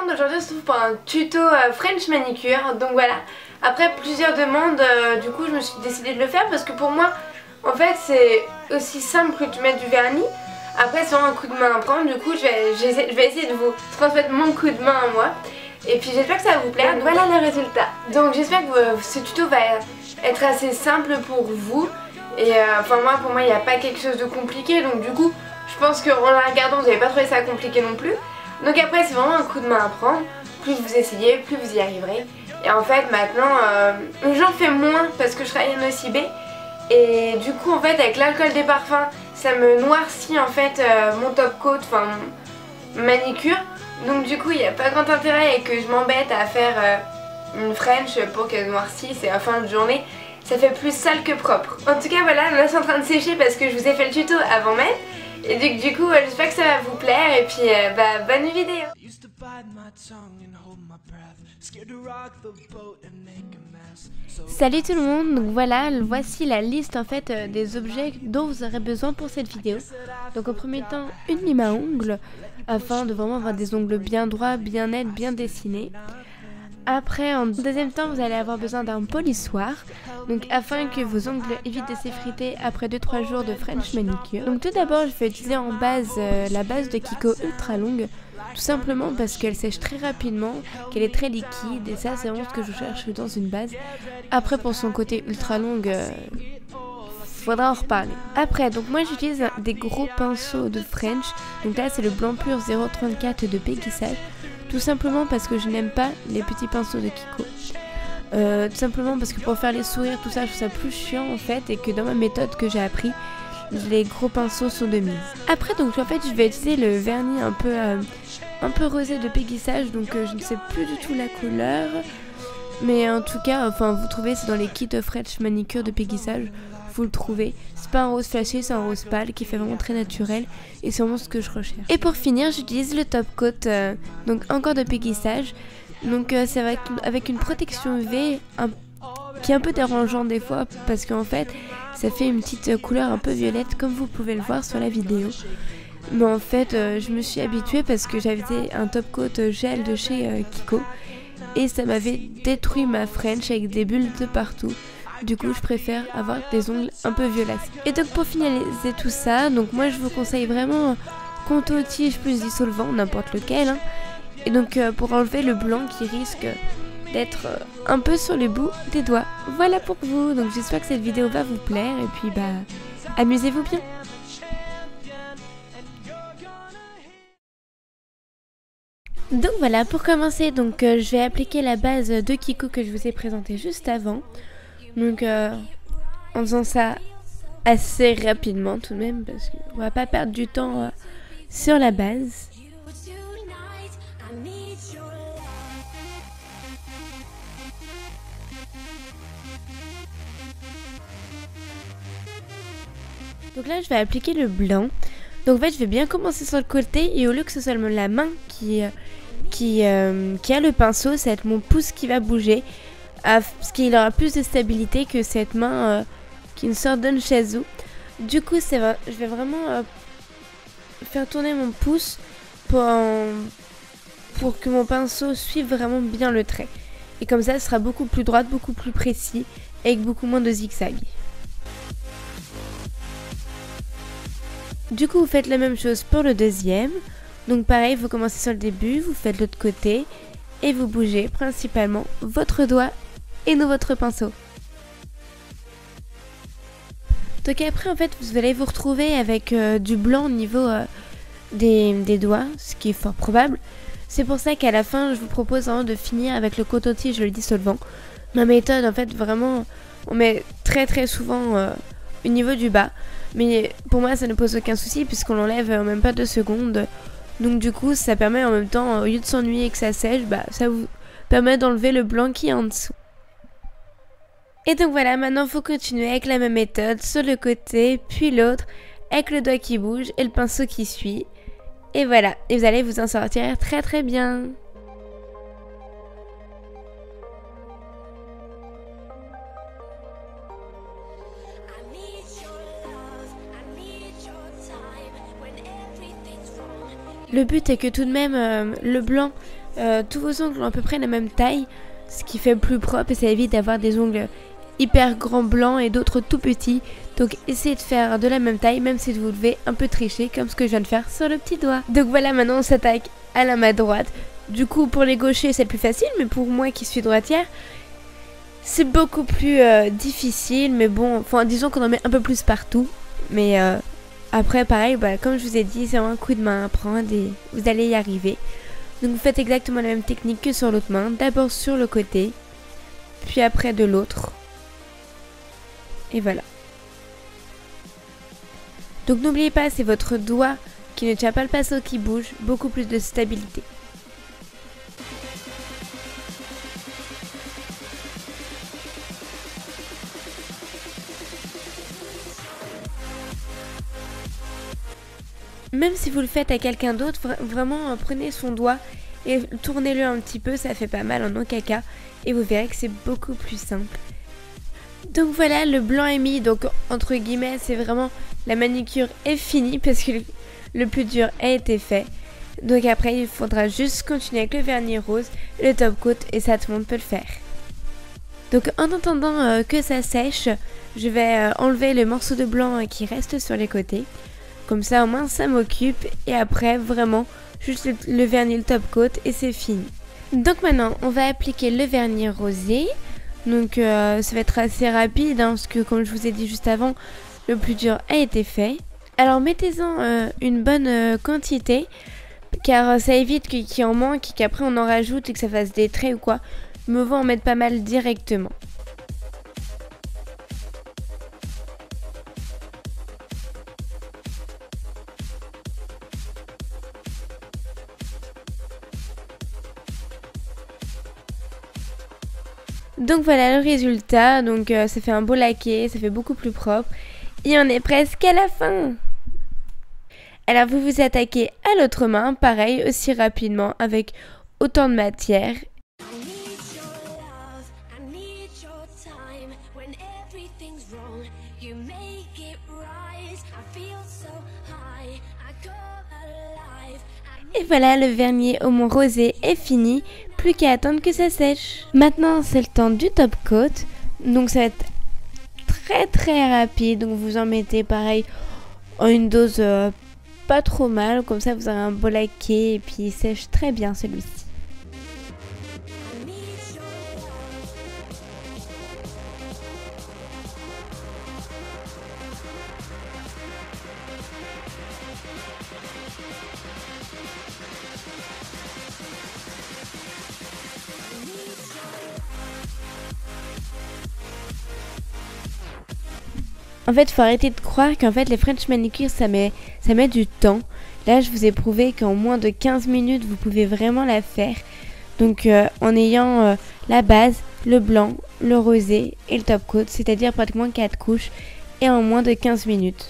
monde, aujourd'hui on se trouve pour un tuto French manicure. Donc voilà, après plusieurs demandes, du coup je me suis décidée de le faire parce que pour moi en fait c'est aussi simple que de mettre du vernis. Après c'est vraiment un coup de main à prendre, du coup je vais essayer de vous transmettre mon coup de main à moi. Et puis j'espère que ça va vous plaire, donc voilà le résultat. Donc j'espère que ce tuto va être assez simple pour vous. Et enfin pour moi il n'y a pas quelque chose de compliqué, donc du coup je pense qu'en la regardant vous n'avez pas trouvé ça compliqué non plus. Donc après c'est vraiment un coup de main à prendre, plus vous essayez, plus vous y arriverez. Et en fait maintenant j'en fais moins parce que je travaille en OCB. Et du coup en fait avec l'alcool des parfums ça me noircit en fait mon top coat, enfin mon manicure. Donc du coup il n'y a pas grand intérêt et que je m'embête à faire une French pour qu'elle noircisse et à fin de journée ça fait plus sale que propre. En tout cas voilà, là c'est en train de sécher parce que je vous ai fait le tuto avant même. Et du coup j'espère que ça va vous plaire et puis bonne vidéo. Salut tout le monde, donc voilà, voici la liste en fait des objets dont vous aurez besoin pour cette vidéo. Donc au premier temps, une lime à ongles afin de vraiment avoir des ongles bien droits, bien nets, bien dessinés. Après, en deuxième temps, vous allez avoir besoin d'un polissoir, donc afin que vos ongles évitent de s'effriter après 2-3 jours de French manicure. Donc tout d'abord, je vais utiliser en base la base de Kiko ultra longue, tout simplement parce qu'elle sèche très rapidement, qu'elle est très liquide, et ça c'est vraiment ce que je cherche dans une base. Après, pour son côté ultra longue, faudra en reparler. Après, donc moi j'utilise des gros pinceaux de French, donc là c'est le blanc pur 0,34 de Peggy Sage. Tout simplement parce que je n'aime pas les petits pinceaux de Kiko. Tout simplement parce que pour faire les sourires, tout ça, je trouve ça plus chiant en fait. Et que dans ma méthode que j'ai appris, les gros pinceaux sont de mise. Après, donc en fait, je vais utiliser le vernis un peu rosé de Peggy Sage. Donc je ne sais plus du tout la couleur. Mais en tout cas, enfin vous trouvez, c'est dans les kits French manicure de Peggy Sage. Vous le trouvez, c'est pas un rose flashy, c'est un rose pâle qui fait vraiment très naturel et c'est vraiment ce que je recherche. Et pour finir, j'utilise le top coat, donc encore de Peggy Sage. Donc c'est avec une protection UV qui est un peu dérangeant des fois parce qu'en fait ça fait une petite couleur un peu violette comme vous pouvez le voir sur la vidéo. Mais en fait je me suis habituée parce que j'avais un top coat gel de chez Kiko et ça m'avait détruit ma French avec des bulles de partout. Du coup je préfère avoir des ongles un peu violacés. Et donc pour finaliser tout ça, donc moi je vous conseille vraiment conto-tige plus dissolvant, n'importe lequel. Hein. Et donc pour enlever le blanc qui risque d'être un peu sur le bout des doigts. Voilà pour vous, donc j'espère que cette vidéo va vous plaire et puis amusez-vous bien. Donc voilà, pour commencer, donc je vais appliquer la base de Kiko que je vous ai présentée juste avant. Donc en faisant ça assez rapidement tout de même parce qu'on va pas perdre du temps sur la base. Donc là je vais appliquer le blanc. Donc en fait je vais bien commencer sur le côté et au lieu que ce soit la main qui a le pinceau, ça va être mon pouce qui va bouger. Parce qu'il aura plus de stabilité que cette main qui est une sorte d'unchazu. Du coup je vais vraiment faire tourner mon pouce pour que mon pinceau suive vraiment bien le trait. Et comme ça, ce sera beaucoup plus droit, beaucoup plus précis, avec beaucoup moins de zigzag. Du coup, vous faites la même chose pour le deuxième. Donc pareil, vous commencez sur le début, vous faites l'autre côté et vous bougez principalement votre doigt et non votre pinceau. Donc après en fait vous allez vous retrouver avec du blanc au niveau des doigts, ce qui est fort probable. C'est pour ça qu'à la fin je vous propose vraiment de finir avec le coton-tige le dissolvant. Ma méthode en fait vraiment on met très souvent au niveau du bas. Mais pour moi ça ne pose aucun souci puisqu'on l'enlève en même pas 2 secondes. Donc du coup ça permet en même temps au lieu de s'ennuyer et que ça sèche, ça vous permet d'enlever le blanc qui est en dessous. Et donc voilà, maintenant il faut continuer avec la même méthode sur le côté, puis l'autre, avec le doigt qui bouge et le pinceau qui suit. Et voilà, et vous allez vous en sortir très bien. Le but est que tout de même le blanc tous vos ongles ont à peu près la même taille, ce qui fait plus propre et ça évite d'avoir des ongles hyper grands blancs et d'autres tout petits. Donc essayez de faire de la même taille, même si vous devez un peu tricher comme ce que je viens de faire sur le petit doigt. Donc voilà, maintenant on s'attaque à la main droite. Du coup pour les gauchers c'est plus facile, mais pour moi qui suis droitière, c'est beaucoup plus difficile. Mais bon, enfin disons qu'on en met un peu plus partout. Mais après pareil, comme je vous ai dit, c'est un coup de main à prendre et vous allez y arriver. Donc vous faites exactement la même technique que sur l'autre main. D'abord sur le côté, puis après de l'autre. Et voilà. Donc n'oubliez pas, c'est votre doigt qui ne tient pas le pinceau qui bouge, beaucoup plus de stabilité. Même si vous le faites à quelqu'un d'autre, vraiment prenez son doigt et tournez-le un petit peu, ça fait pas mal en aucun cas. Et vous verrez que c'est beaucoup plus simple. Donc voilà, le blanc est mis, donc entre guillemets, c'est vraiment la manicure est finie parce que le plus dur a été fait. Donc après, il faudra juste continuer avec le vernis rose, le top coat et ça tout le monde peut le faire. Donc en attendant que ça sèche, je vais enlever le morceau de blanc qui reste sur les côtés. Comme ça au moins ça m'occupe et après vraiment juste le vernis, le top coat et c'est fini. Donc maintenant on va appliquer le vernis rosé. Donc ça va être assez rapide parce que comme je vous ai dit juste avant, le plus dur a été fait. Alors mettez-en une bonne quantité car ça évite qu'il en manque et qu'après on en rajoute et que ça fasse des traits ou quoi. Mieux vaut en mettre pas mal directement. Donc voilà le résultat, donc ça fait un beau laqué, ça fait beaucoup plus propre et on est presque à la fin. Alors vous vous attaquez à l'autre main, pareil aussi rapidement avec autant de matière. Et voilà, le vernis au moins rosé est fini, plus qu'à attendre que ça sèche. Maintenant c'est le temps du top coat, donc ça va être très rapide, donc vous en mettez pareil en une dose pas trop mal, comme ça vous aurez un beau laqué et puis il sèche très bien celui-ci. En fait, faut arrêter de croire qu'en fait les French manicures ça met du temps. Là, je vous ai prouvé qu'en moins de 15 minutes, vous pouvez vraiment la faire. Donc en ayant la base, le blanc, le rosé et le top coat, c'est-à-dire pratiquement 4 couches et en moins de 15 minutes.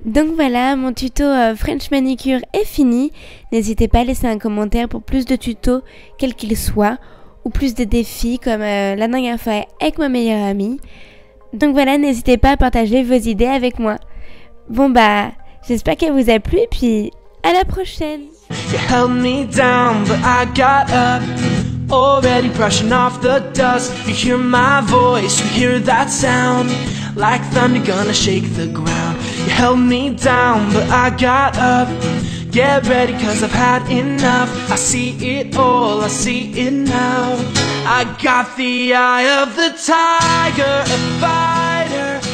Donc voilà, mon tuto French manicure est fini. N'hésitez pas à laisser un commentaire pour plus de tutos, quels qu'ils soient, ou plus de défis comme la dernière fois avec ma meilleure amie. Donc voilà, n'hésitez pas à partager vos idées avec moi. Bon j'espère qu'elle vous a plu et puis à la prochaine. You held me down, but I got up, already brushing off the dust. You hear my voice, you hear that sound, like thunder gonna shake the ground. You held me down, but I got up. Get ready, cause I've had enough. I see it all, I see it now. I got the eye of the tiger, a fighter.